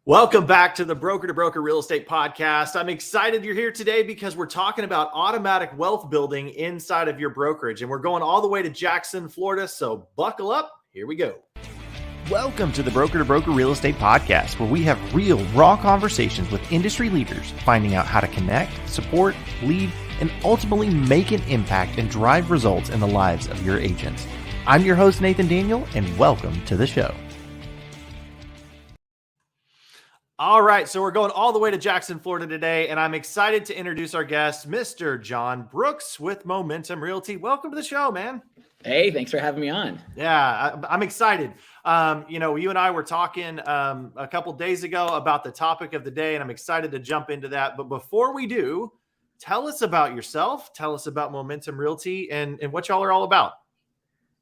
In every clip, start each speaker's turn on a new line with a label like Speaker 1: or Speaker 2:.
Speaker 1: Welcome back to the Broker to Broker Real Estate Podcast. I'm excited you're here today because we're talking about automatic wealth building inside of your brokerage. And we're going all the way to Jacksonville, Florida. So buckle up. Here we go.
Speaker 2: Welcome to the Broker to Broker Real Estate Podcast, where we have real, raw conversations with industry leaders, finding out how to connect, support, lead, and ultimately make an impact and drive results in the lives of your agents. I'm your host, Nathan Daniel, and welcome to the show.
Speaker 1: All right, so we're going all the way to Jacksonville, Florida today, and I'm excited to introduce our guest, Mr. Jon Brooks with Momentum Realty. Welcome to the show, man.
Speaker 3: Hey, thanks for having me on.
Speaker 1: Yeah, I'm excited. You and I were talking a couple days ago about the topic of the day, and I'm excited to jump into that. But before we do, tell us about yourself. Tell us about Momentum Realty and what y'all are all about.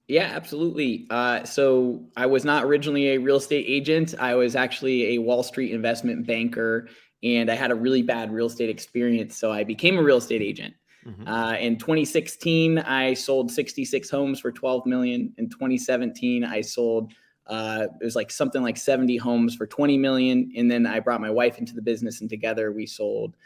Speaker 3: Yeah, absolutely. So I was not originally a real estate agent. I was actually a Wall Street investment banker, and I had a really bad real estate experience. So I became a real estate agent. In 2016, I sold 66 homes for $12 million. In 2017, I sold it was like something like 70 homes for $20 million. And then I brought my wife into the business, and together we sold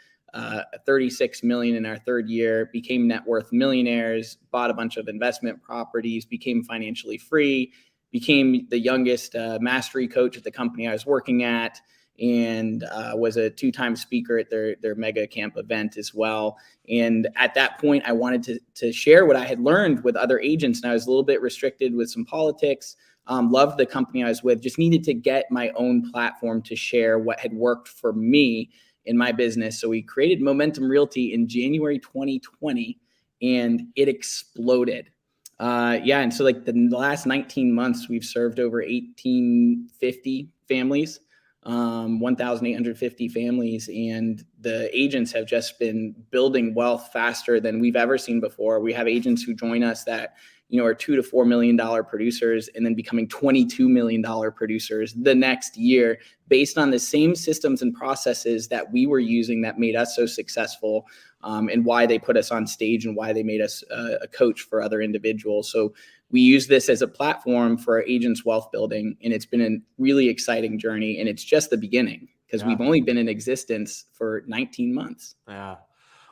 Speaker 3: $36 million in our third year, became net worth millionaires, bought a bunch of investment properties, became financially free, became the youngest mastery coach at the company I was working at, and was a two-time speaker at their mega camp event as well. And at that point, I wanted to share what I had learned with other agents, and I was a little bit restricted with some politics. Loved the company I was with, just needed to get my own platform to share what had worked for me in my business. So we created Momentum Realty in January 2020, and it exploded. And so like the last 19 months, we've served over 1,850 families, 1,850 families, and the agents have just been building wealth faster than we've ever seen before. We have agents who join us that are $2 to $4 million producers, and then becoming $22 million producers the next year, based on the same systems and processes that we were using that made us so successful, and why they put us on stage and why they made us a coach for other individuals. So we use this as a platform for our agents' wealth building, and it's been a really exciting journey, and it's just the beginning because we've only been in existence for 19 months.
Speaker 1: Yeah.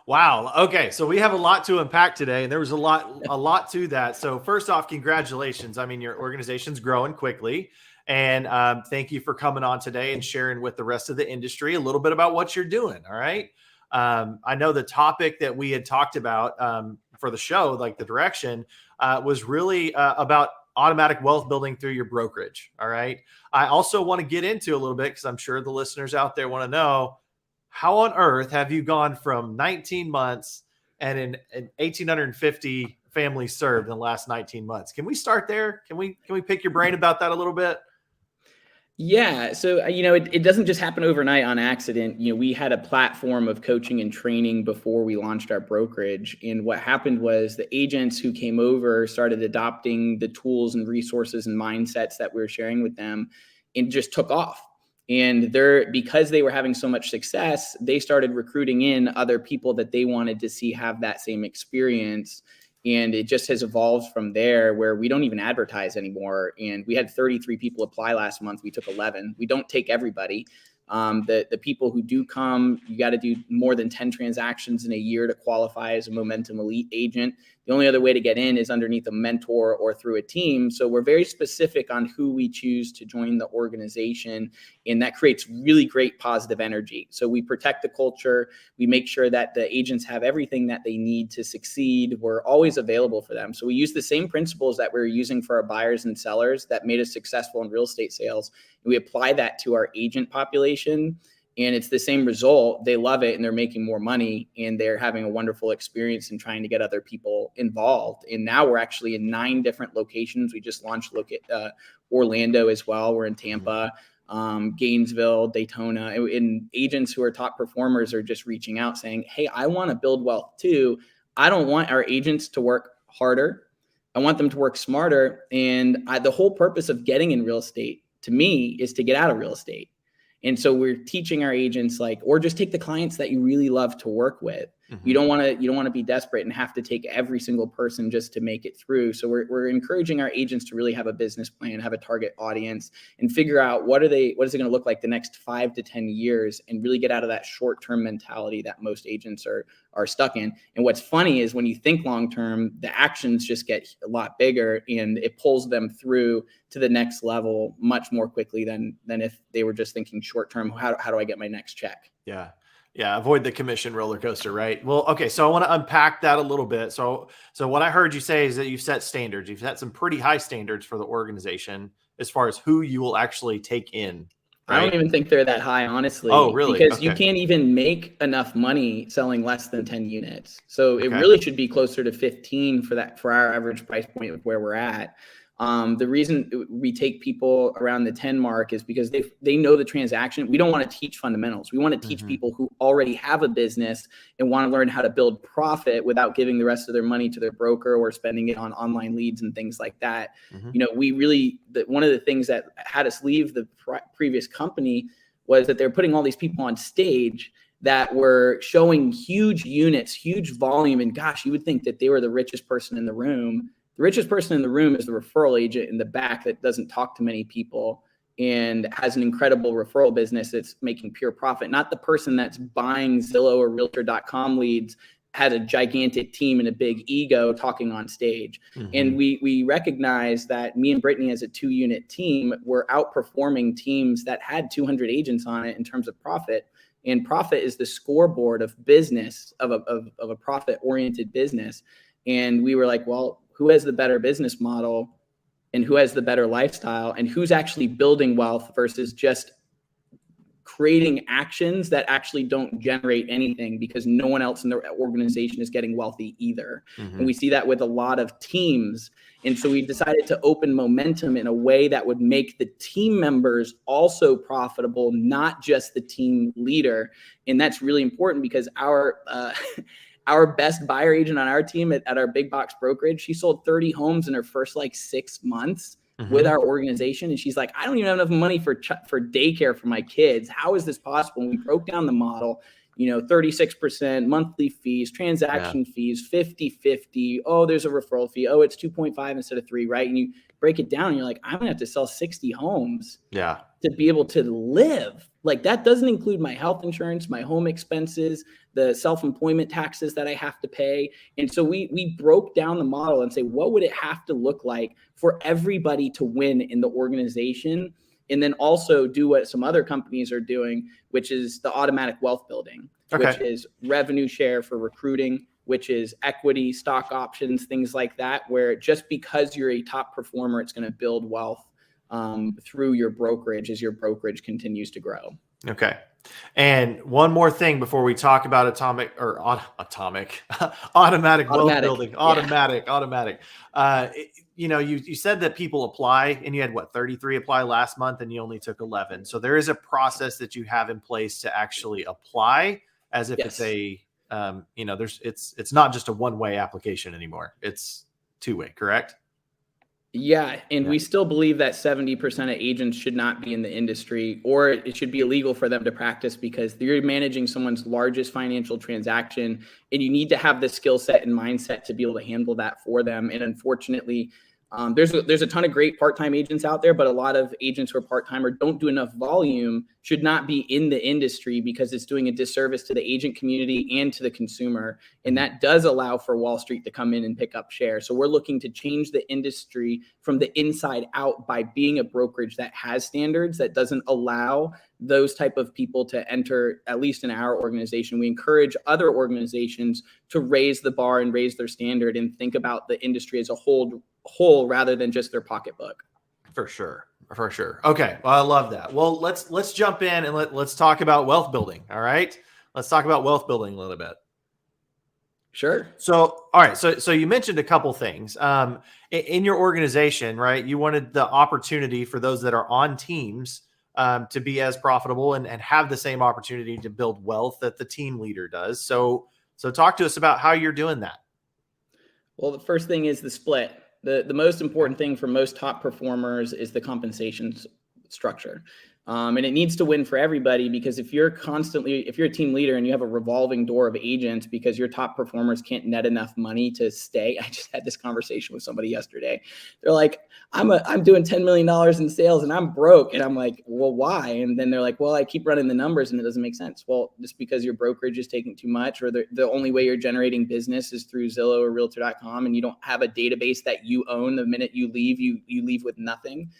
Speaker 1: Wow. Okay. So we have a lot to unpack today, and there was a lot to that. So first off, congratulations. I mean, your organization's growing quickly, and thank you for coming on today and sharing with the rest of the industry a little bit about what you're doing. All right. I know the topic that we had talked about for the show, like the direction, was really about automatic wealth building through your brokerage. All right. I also want to get into a little bit, because I'm sure the listeners out there want to know, how on earth have you gone from 19 months and in 1,850 families served in the last 19 months? Can we start there? Can we pick your brain about that a little bit?
Speaker 3: Yeah. So, it doesn't just happen overnight on accident. We had a platform of coaching and training before we launched our brokerage. And what happened was the agents who came over started adopting the tools and resources and mindsets that we were sharing with them, and just took off. And because they were having so much success, they started recruiting in other people that they wanted to see have that same experience. And it just has evolved from there, where we don't even advertise anymore. And we had 33 people apply last month. We took 11. We don't take everybody. The people who do come, you got to do more than 10 transactions in a year to qualify as a Momentum Elite agent. The only other way to get in is underneath a mentor or through a team. So we're very specific on who we choose to join the organization, and that creates really great positive energy. So we protect the culture. We make sure that the agents have everything that they need to succeed. We're always available for them. So we use the same principles that we're using for our buyers and sellers that made us successful in real estate sales. We apply that to our agent population, and it's the same result. They love it, and they're making more money, and they're having a wonderful experience and trying to get other people involved. And now we're actually in 9 different locations. We just launched Orlando as well. We're in Tampa, Gainesville, Daytona, and agents who are top performers are just reaching out saying, hey, I want to build wealth too. I don't want our agents to work harder. I want them to work smarter. And the whole purpose of getting in real estate, to me, is to get out of real estate. And so we're teaching our agents, or just take the clients that you really love to work with. You
Speaker 1: Mhm.
Speaker 3: don't want to be desperate and have to take every single person just to make it through. So we're encouraging our agents to really have a business plan, have a target audience, and figure out what is it going to look like the next 5 to 10 years, and really get out of that short-term mentality that most agents are stuck in. And what's funny is when you think long-term, the actions just get a lot bigger, and it pulls them through to the next level much more quickly than if they were just thinking short-term. How do I get my next check?
Speaker 1: Yeah. Yeah. Avoid the commission roller coaster, right? Well, okay. So I want to unpack that a little bit. So what I heard you say is that you've set standards. You've set some pretty high standards for the organization as far as who you will actually take in,
Speaker 3: I don't
Speaker 1: right?
Speaker 3: even think they're that high,
Speaker 1: Oh,
Speaker 3: honestly,
Speaker 1: really?
Speaker 3: because you
Speaker 1: Okay.
Speaker 3: can't even make enough money selling less than 10 units. So it
Speaker 1: Okay.
Speaker 3: really should be closer to 15 for our average price point of where we're at. The reason we take people around the 10 mark is because they know the transaction. We don't want to teach fundamentals. We want to teach
Speaker 1: Mhm.
Speaker 3: people who already have a business and want to learn how to build profit without giving the rest of their money to their broker or spending it on online leads and things like that.
Speaker 1: Mhm.
Speaker 3: One of the things that had us leave the previous company was that they're putting all these people on stage that were showing huge units, huge volume. And gosh, you would think that they were the richest person in the room. The richest person in the room is the referral agent in the back that doesn't talk to many people and has an incredible referral business that's making pure profit, not the person that's buying Zillow or Realtor.com leads, has a gigantic team and a big ego talking on stage. And
Speaker 1: Mhm.
Speaker 3: we recognize that me and Brittany as a 2-unit team were outperforming teams that had 200 agents on it in terms of profit. And profit is the scoreboard of business, of a profit-oriented business. And we were like, well, who has the better business model and who has the better lifestyle and who's actually building wealth versus just creating actions that actually don't generate anything because no one else in the organization is getting wealthy either. And we
Speaker 1: Mhm.
Speaker 3: see that with a lot of teams. And so we decided to open momentum in a way that would make the team members also profitable, not just the team leader. And that's really important because our best buyer agent on our team at our big box brokerage, she sold 30 homes in her first 6 months with
Speaker 1: Mhm.
Speaker 3: our organization. And she's like, I don't even have enough money for daycare for my kids. How is this possible? And we broke down the model, 36% monthly fees,
Speaker 1: Yeah.
Speaker 3: transaction fees, 50-50. Oh, there's a referral fee. Oh, it's 2.5 instead of 3, right? And you break it down and you're like, I'm gonna have to sell 60 homes
Speaker 1: Yeah.
Speaker 3: to be able to live. Like that doesn't include my health insurance, my home expenses, the self-employment taxes that I have to pay. And so we broke down the model and say, what would it have to look like for everybody to win in the organization? And then also do what some other companies are doing, which is the automatic wealth building, which
Speaker 1: Okay.
Speaker 3: is revenue share for recruiting, which is equity, stock options, things like that, where just because you're a top performer, it's going to build wealth through your brokerage as your brokerage continues to grow.
Speaker 1: Okay. And one more thing before we talk about automatic wealth
Speaker 3: Automatic.
Speaker 1: building,
Speaker 3: Yeah.
Speaker 1: automatic. You said that people apply and you had 33 apply last month and you only took 11. So there is a process that you have in place to actually apply as if it's
Speaker 3: Yes.
Speaker 1: it's not just a one-way application anymore. It's two-way, correct?
Speaker 3: Yeah. And
Speaker 1: Yeah.
Speaker 3: we still believe that 70% of agents should not be in the industry, or it should be illegal for them to practice because you're managing someone's largest financial transaction and you need to have the skill set and mindset to be able to handle that for them. And unfortunately, there's a ton of great part-time agents out there, but a lot of agents who are part-time or don't do enough volume should not be in the industry because it's doing a disservice to the agent community and to the consumer. And that does allow for Wall Street to come in and pick up share. So we're looking to change the industry from the inside out by being a brokerage that has standards, that doesn't allow those type of people to enter, at least in our organization. We encourage other organizations to raise the bar and raise their standard and think about the industry as a whole rather than just their pocketbook.
Speaker 1: For sure. For sure. Okay. Well, I love that. Well, let's jump in and let's talk about wealth building. All right. Let's talk about wealth building a little bit.
Speaker 3: Sure.
Speaker 1: So, all right. So you mentioned a couple things in your organization, right? You wanted the opportunity for those that are on teams to be as profitable and have the same opportunity to build wealth that the team leader does. So talk to us about how you're doing that.
Speaker 3: Well, the first thing is the split. The most important thing for most top performers is the compensation structure. And it needs to win for everybody, because if you're a team leader and you have a revolving door of agents because your top performers can't net enough money to stay. I just had this conversation with somebody yesterday. They're like, I'm doing $10 million in sales and I'm broke. And I'm like, well, why? And then they're like, well, I keep running the numbers and it doesn't make sense. Well, just because your brokerage is taking too much, or the only way you're generating business is through Zillow or Realtor.com, and you don't have a database that you own. The minute you leave, you leave with nothing.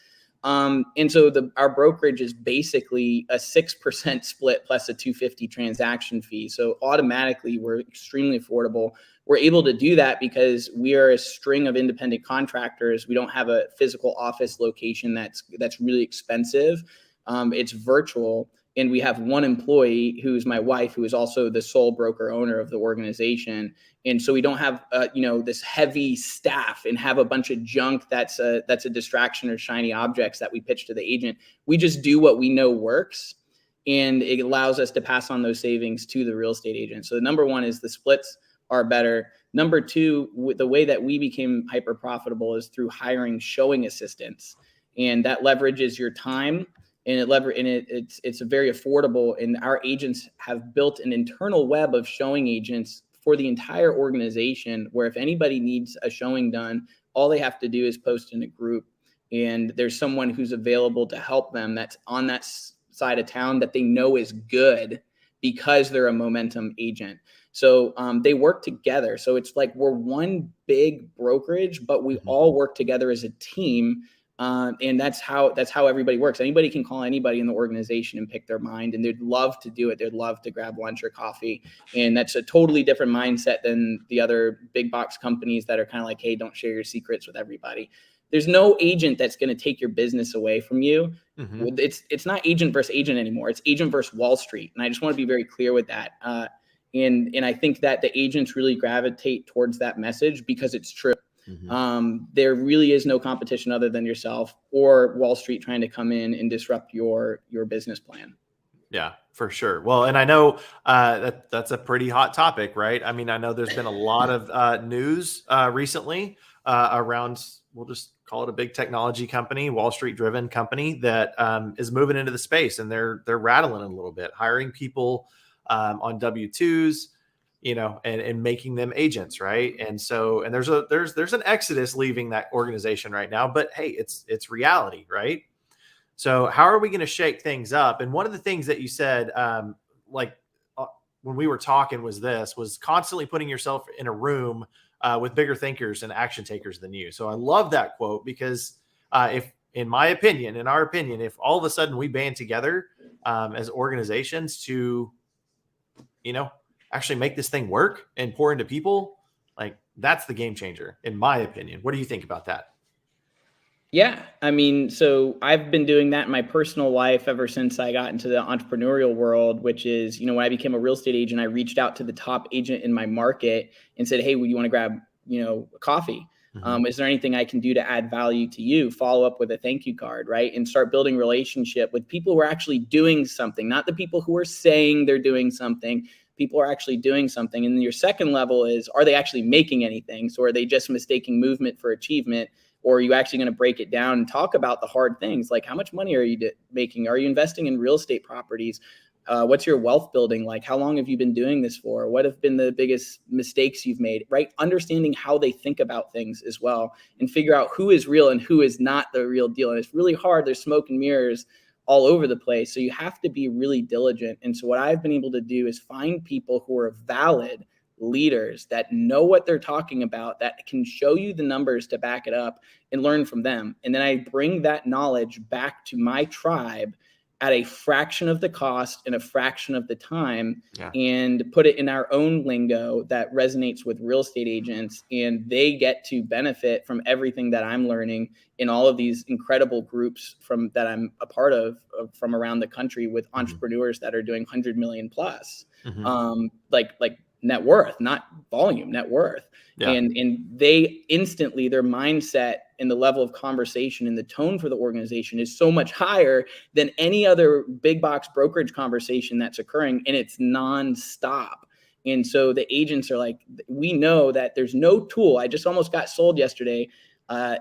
Speaker 3: And so our brokerage is basically a 6% split plus a $250 transaction fee. So automatically we're extremely affordable. We're able to do that because we are a string of independent contractors. We don't have a physical office location that's really expensive. It's virtual. And we have one employee who's my wife, who is also the sole broker owner of the organization. And so we don't have, this heavy staff and have a bunch of junk that's a distraction or shiny objects that we pitch to the agent. We just do what we know works, and it allows us to pass on those savings to the real estate agent. So the number one is the splits are better. Number two, the way that we became hyper profitable is through hiring showing assistants, and that leverages your time. And it's very affordable. And our agents have built an internal web of showing agents for the entire organization, where if anybody needs a showing done, all they have to do is post in a group, and there's someone who's available to help them that's on that side of town that they know is good because they're a momentum agent. So they work together. So it's like we're one big brokerage, but we all work together as a team. And that's how everybody works. Anybody can call anybody in the organization and pick their mind, and they'd love to do it. They'd love to grab lunch or coffee. And that's a totally different mindset than the other big box companies that are kind of like, hey, don't share your secrets with everybody. There's no agent that's going to take your business away from you. Mm-hmm. It's not agent versus agent anymore. It's agent versus Wall Street. And I just want to be very clear with that. And I think that the agents really gravitate towards that message because it's true. Mm-hmm. There really is no competition other than yourself or Wall Street trying to come in and disrupt your business plan.
Speaker 1: Yeah, for sure. Well, and I know that's a pretty hot topic, right? I mean, I know there's been a lot of news recently around, we'll just call it a big technology company, Wall Street driven company that is moving into the space, and they're rattling a little bit, hiring people on W-2s. And making them agents, right? And so, and there's an exodus leaving that organization right now, but hey, it's reality, right? So how are we going to shake things up? And one of the things that you said, when we were talking was constantly putting yourself in a room with bigger thinkers and action takers than you. So I love that quote because in our opinion, if all of a sudden we band together as organizations to, actually make this thing work and pour into people, like that's the game changer, in my opinion. What do you think about that?
Speaker 3: Yeah. I mean, so I've been doing that in my personal life ever since I got into the entrepreneurial world, which is, when I became a real estate agent, I reached out to the top agent in my market and said, hey, would you want to grab, a coffee? Mm-hmm. Is there anything I can do to add value to you? Follow up with a thank you card, right? And start building relationship with people who are actually doing something, not the people who are saying they're doing something. People are actually doing something. And then your second level is, are they actually making anything? So are they just mistaking movement for achievement? Or are you actually going to break it down and talk about the hard things? Like, how much money are you making? Are you investing in real estate properties? What's your wealth building like? How long have you been doing this for? What have been the biggest mistakes you've made, right? Understanding how they think about things as well, and figure out who is real and who is not the real deal. And it's really hard. There's smoke and mirrors all over the place. So you have to be really diligent. And so what I've been able to do is find people who are valid leaders that know what they're talking about, that can show you the numbers to back it up, and learn from them. And then I bring that knowledge back to my tribe at a fraction of the cost and a fraction of the time, and put it in our own lingo that resonates with real estate agents. And they get to benefit from everything that I'm learning in all of these incredible groups that I'm a part of from around the country with entrepreneurs that are doing 100 million plus, like net worth, not volume, net worth. Yeah. And they instantly, their mindset and the level of conversation and the tone for the organization is so much higher than any other big box brokerage conversation that's occurring, and it's nonstop. And so the agents are like, we know that there's no tool. I just almost got sold yesterday.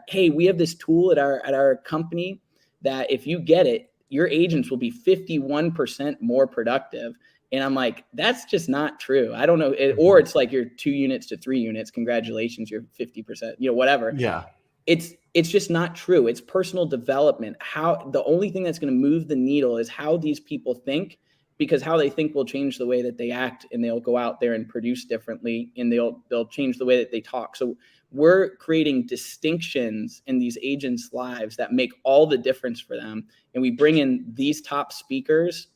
Speaker 3: Hey, we have this tool at our company that if you get it, your agents will be 51% more productive. And I'm like, that's just not true. I don't know. Or it's like you're 2 units to 3 units. Congratulations, you're 50%, whatever.
Speaker 1: Yeah.
Speaker 3: It's just not true. It's personal development. How the only thing that's going to move the needle is how these people think, because how they think will change the way that they act, and they'll go out there and produce differently, and they'll change the way that they talk. So we're creating distinctions in these agents' lives that make all the difference for them. And we bring in these top speakers.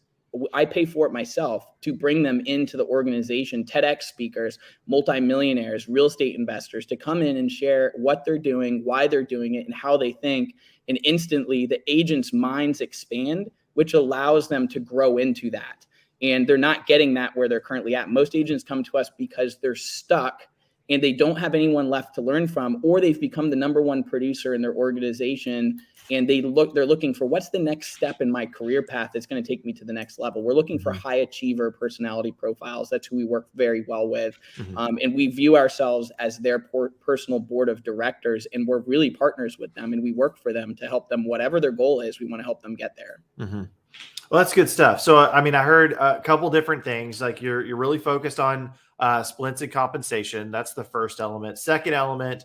Speaker 3: I pay for it myself to bring them into the organization, TEDx speakers, multimillionaires, real estate investors, to come in and share what they're doing, why they're doing it, and how they think. And instantly the agents' minds expand, which allows them to grow into that. And they're not getting that where they're currently at. Most agents come to us because they're stuck and they don't have anyone left to learn from, or they've become the number one producer in their organization. And they're looking for, what's the next step in my career path that's going to take me to the next level. We're looking for high achiever personality profiles. That's who we work very well with. And we view ourselves as their personal board of directors, and we're really partners with them, and we work for them to help them, whatever their goal is, we want to help them get there.
Speaker 1: Well, that's good stuff. So, I mean, I heard a couple different things. Like you're really focused on splits and compensation. That's the first element. Second element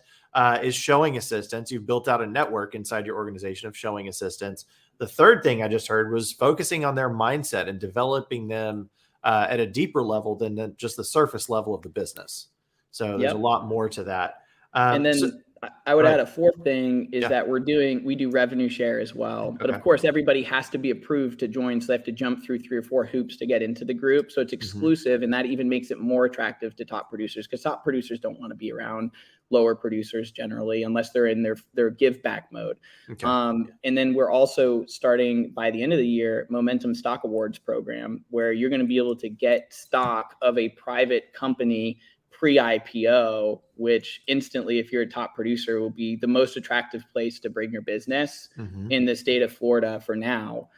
Speaker 1: is showing assistants. You've built out a network inside your organization of showing assistants. The third thing I just heard was focusing on their mindset and developing them at a deeper level than just the surface level of the business. So there's a lot more to that.
Speaker 3: And then I would add a fourth thing is that we do revenue share as well. But of course, everybody has to be approved to join. So they have to jump through 3 or 4 hoops to get into the group. So it's exclusive. And that even makes it more attractive to top producers, because top producers don't want to be around lower producers generally, unless they're in their give back mode. And then we're also starting by the end of the year, Momentum Stock Awards program, where you're going to be able to get stock of a private company pre-IPO, which instantly, if you're a top producer, will be the most attractive place to bring your business in the state of Florida for now.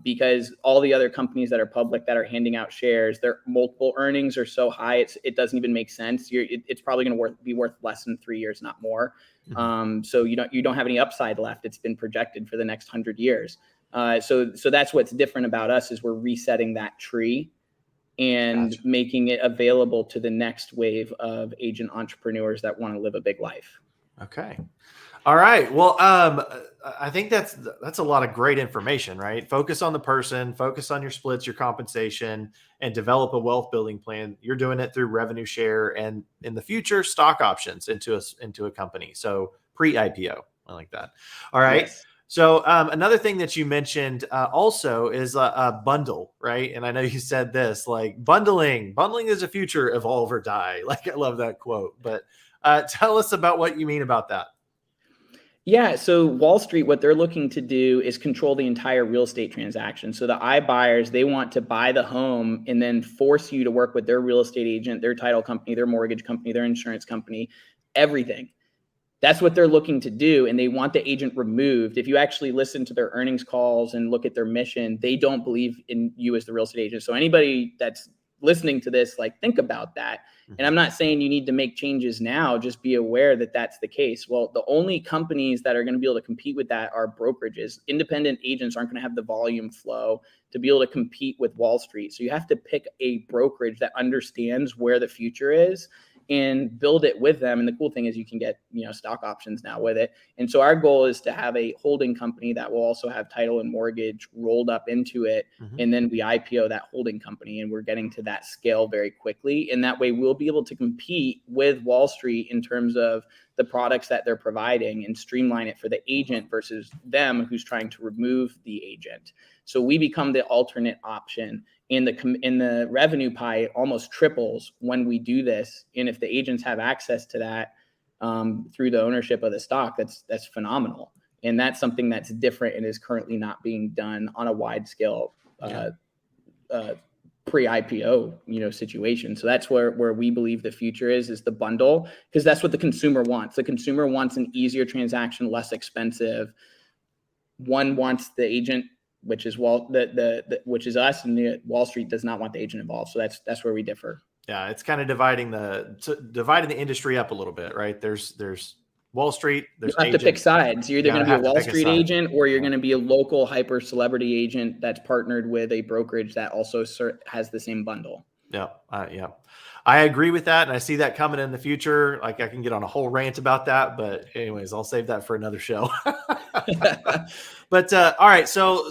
Speaker 3: Because all the other companies that are public that are handing out shares, their multiple earnings are so high, it doesn't even make sense. It's probably going to be worth less than 3 years, not more. So you don't have any upside left. It's been projected for the next 100 years. So that's what's different about us, is we're resetting that tree and making it available to the next wave of agent entrepreneurs that want to live a big life.
Speaker 1: Okay. All right. Well, I think that's a lot of great information, right? Focus on the person, focus on your splits, your compensation, and develop a wealth building plan. You're doing it through revenue share and in the future, stock options into a company. So pre-IPO. I like that. All right. Yes. So another thing that you mentioned also is a bundle, right? And I know you said this, like bundling is a future, evolve or die. Like, I love that quote, but tell us about what you mean about that.
Speaker 3: Yeah. So Wall Street, what they're looking to do is control the entire real estate transaction. So the iBuyers, they want to buy the home and then force you to work with their real estate agent, their title company, their mortgage company, their insurance company, everything. That's what they're looking to do. And they want the agent removed. If you actually listen to their earnings calls and look at their mission, they don't believe in you as the real estate agent. So anybody that's listening to this, like, think about that. And I'm not saying you need to make changes now, just be aware that that's the case. Well, the only companies that are going to be able to compete with that are brokerages. Independent agents aren't going to have the volume flow to be able to compete with Wall Street. So you have to pick a brokerage that understands where the future is and build it with them. And the cool thing is you can get, stock options now with it. And so our goal is to have a holding company that will also have title and mortgage rolled up into it. And then we IPO that holding company, and we're getting to that scale very quickly. And that way we'll be able to compete with Wall Street in terms of the products that they're providing and streamline it for the agent versus them who's trying to remove the agent. So we become the alternate option. In the revenue pie, it almost triples when we do this. And if the agents have access to that through the ownership of the stock, that's phenomenal. And that's something that's different and is currently not being done on a wide scale pre-IPO situation. So that's where we believe the future is the bundle, because that's what the consumer wants. The consumer wants an easier transaction, less expensive. One wants the agent, which is which is us, and the Wall Street does not want the agent involved. So that's where we differ.
Speaker 1: Yeah, it's kind of dividing the industry up a little bit, right? There's Wall Street.
Speaker 3: You have to pick sides. You're either going to be a Wall Street agent or you're going to be a local hyper celebrity agent that's partnered with a brokerage that also has the same bundle.
Speaker 1: Yeah. Yeah. I agree with that. And I see that coming in the future. Like I can get on a whole rant about that, but anyways, I'll save that for another show. But all right. So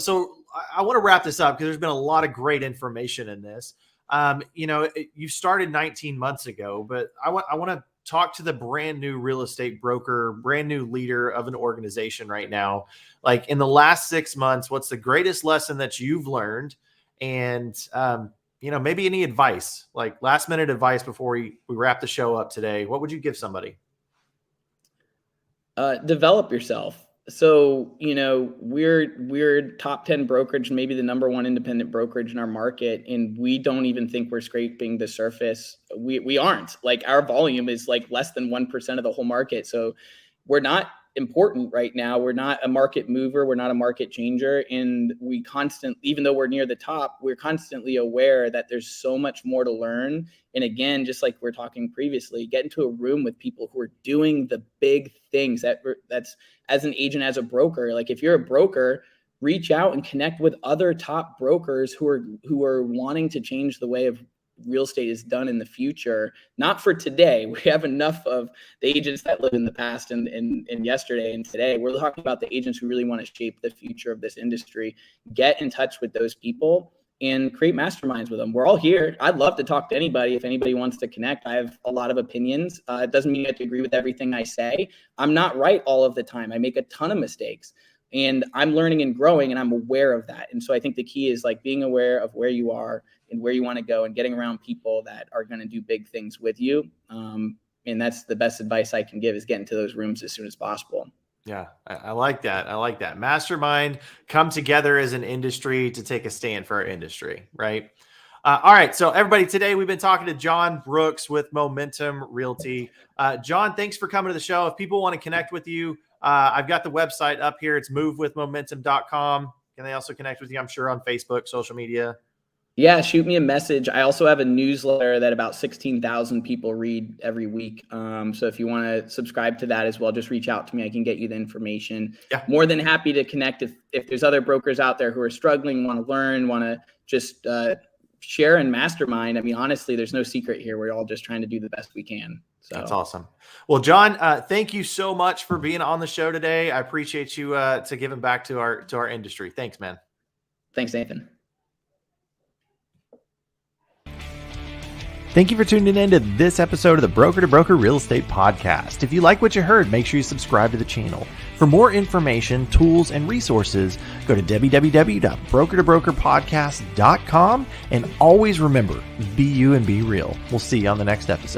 Speaker 1: I want to wrap this up because there's been a lot of great information in this. You started 19 months ago, but I want to talk to the brand new real estate broker, brand new leader of an organization right now. Like in the last 6 months, what's the greatest lesson that you've learned? And, maybe any advice, like last minute advice before we wrap the show up today. What would you give somebody?
Speaker 3: Develop yourself. So, we're top 10 brokerage, maybe the number one independent brokerage in our market. And we don't even think we're scraping the surface. We aren't. Like our volume is like less than 1% of the whole market. So we're not important right now. We're not a market mover. We're not a market changer. And even though we're near the top, we're constantly aware that there's so much more to learn. And again, just like we're talking previously, get into a room with people who are doing the big things that's as an agent, as a broker. Like if you're a broker, reach out and connect with other top brokers who are wanting to change the way of real estate is done in the future, not for today. We have enough of the agents that live in the past and yesterday and today. We're talking about the agents who really want to shape the future of this industry. Get in touch with those people and create masterminds with them. We're all here. I'd love to talk to anybody. If anybody wants to connect, I have a lot of opinions. It doesn't mean you have to agree with everything I say. I'm not right all of the time. I make a ton of mistakes. And I'm learning and growing, and I'm aware of that. And so I think the key is like being aware of where you are and where you want to go and getting around people that are going to do big things with you. And that's the best advice I can give, is get into those rooms as soon as possible.
Speaker 1: Yeah, I like that. I like that. Mastermind, come together as an industry to take a stand for our industry, right? All right. So everybody, today we've been talking to Jon Brooks with Momentum Realty. Jon, thanks for coming to the show. If people want to connect with you, I've got the website up here. It's movewithmomentum.com. Can they also connect with you, I'm sure, on Facebook, social media?
Speaker 3: Yeah, shoot me a message. I also have a newsletter that about 16,000 people read every week. So if you want to subscribe to that as well, just reach out to me. I can get you the information.
Speaker 1: Yeah.
Speaker 3: More than happy to connect. If there's other brokers out there who are struggling, want to learn, want to just share and mastermind. I mean, honestly, there's no secret here. We're all just trying to do the best we can. So
Speaker 1: that's awesome. Well, Jon, thank you so much for being on the show today. I appreciate you to giving back to our industry. Thanks, man.
Speaker 3: Thanks, Nathan.
Speaker 2: Thank you for tuning in to this episode of the Broker to Broker Real Estate Podcast. If you like what you heard, make sure you subscribe to the channel. For more information, tools, and resources, go to www.brokertobrokerpodcast.com. And always remember, be you and be real. We'll see you on the next episode.